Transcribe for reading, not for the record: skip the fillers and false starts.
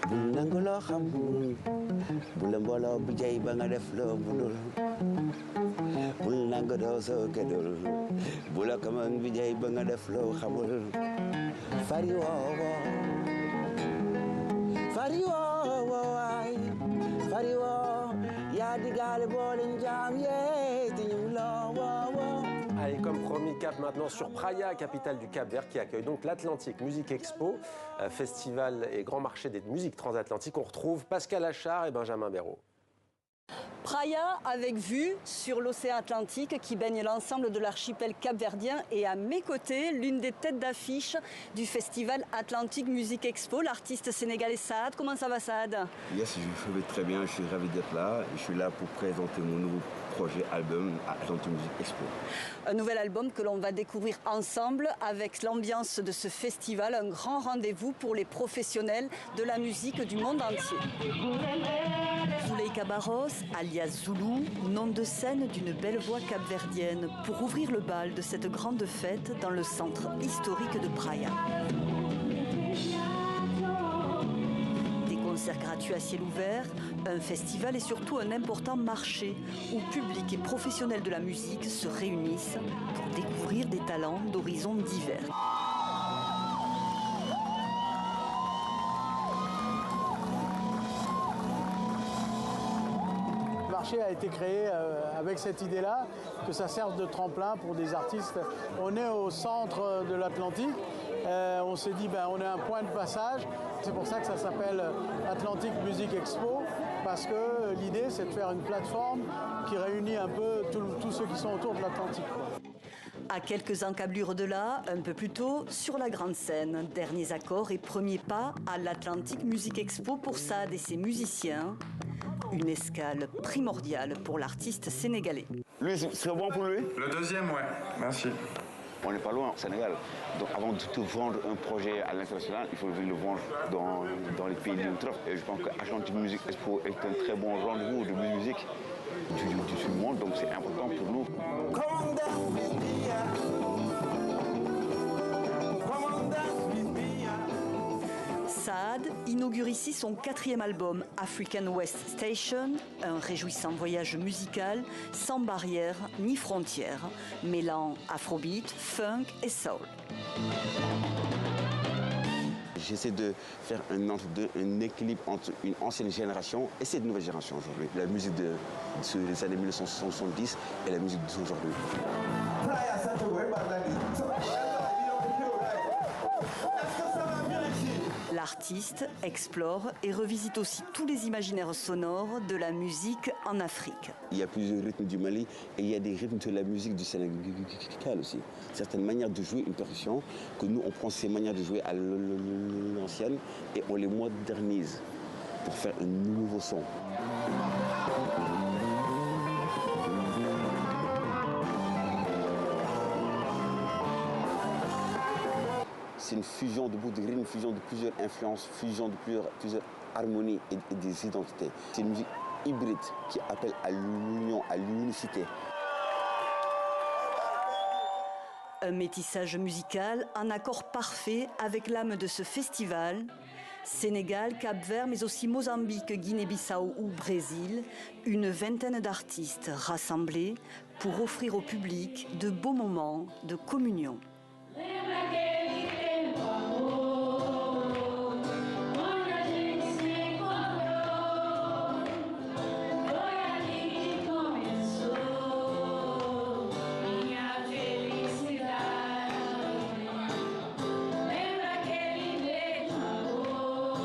bul nangu loo xam bu la mbooloo bu jey ba nga def loo mënul bul nangu doo soo kedul bu la kamang bi jey ba nga def loo xamul fari woowo fari woowo waay fari woo yaa digaale boole njaam yee te ñu loo woowo. Allez, comme promis, cap maintenant sur Praia, capitale du Cap-Vert, qui accueille donc l'Atlantic Music Expo, festival et grand marché des musiques transatlantiques. On retrouve Pascal Achard et Benjamin Béraud. Praia avec vue sur l'océan Atlantique qui baigne l'ensemble de l'archipel capverdien et à mes côtés, l'une des têtes d'affiche du festival Atlantic Music Expo, l'artiste sénégalais Saad. Comment ça va Saad? Yes, je vais très bien, je suis ravi d'être là. Je suis là pour présenter mon nouveau projet album Atlantic Music Expo. Un nouvel album que l'on va découvrir ensemble avec l'ambiance de ce festival, un grand rendez-vous pour les professionnels de la musique du monde entier. Zuleika Barros, alias Zoulou, nom de scène d'une belle voix capverdienne pour ouvrir le bal de cette grande fête dans le centre historique de Praia. Des concerts gratuits à ciel ouvert, un festival et surtout un important marché où public et professionnels de la musique se réunissent pour découvrir des talents d'horizons divers. Le marché a été créé avec cette idée-là, que ça serve de tremplin pour des artistes. On est au centre de l'Atlantique. On s'est dit, on est un point de passage. C'est pour ça que ça s'appelle Atlantic Music Expo, parce que l'idée, c'est de faire une plateforme qui réunit un peu tous ceux qui sont autour de l'Atlantique. À quelques encablures de là, un peu plus tôt, sur la grande scène, derniers accords et premiers pas à l'Atlantic Music Expo pour Saad et ses musiciens. Une escale primordiale pour l'artiste sénégalais. Lui, c'est bon pour lui? Le deuxième, ouais. Merci. On n'est pas loin au Sénégal. Donc avant de tout vendre un projet à l'international, il faut le vendre dans les pays limitrophes. Et je pense que Atlantic Music Expo est un très bon rendez-vous de musique du monde, donc c'est important pour nous. Saad inaugure ici son 4e album African West Station, un réjouissant voyage musical sans barrières ni frontières, mêlant afrobeat, funk et soul. J'essaie de faire un équilibre entre une ancienne génération et cette nouvelle génération aujourd'hui. La musique des années 1970 et la musique d'aujourd'hui. L'artiste explore et revisite aussi tous les imaginaires sonores de la musique en Afrique. Il y a plusieurs rythmes du Mali et il y a des rythmes de la musique du Sénégal aussi. Certaines manières de jouer une percussion, que nous on prend ces manières de jouer à l'ancienne et on les modernise pour faire un nouveau son. C'est une fusion de bouts de rythme, une fusion de plusieurs influences, fusion de plusieurs harmonies et des identités. C'est une musique hybride qui appelle à l'union, à l'unicité. Un métissage musical en accord parfait avec l'âme de ce festival. Sénégal, Cap-Vert, mais aussi Mozambique, Guinée-Bissau ou Brésil, une vingtaine d'artistes rassemblés pour offrir au public de beaux moments de communion.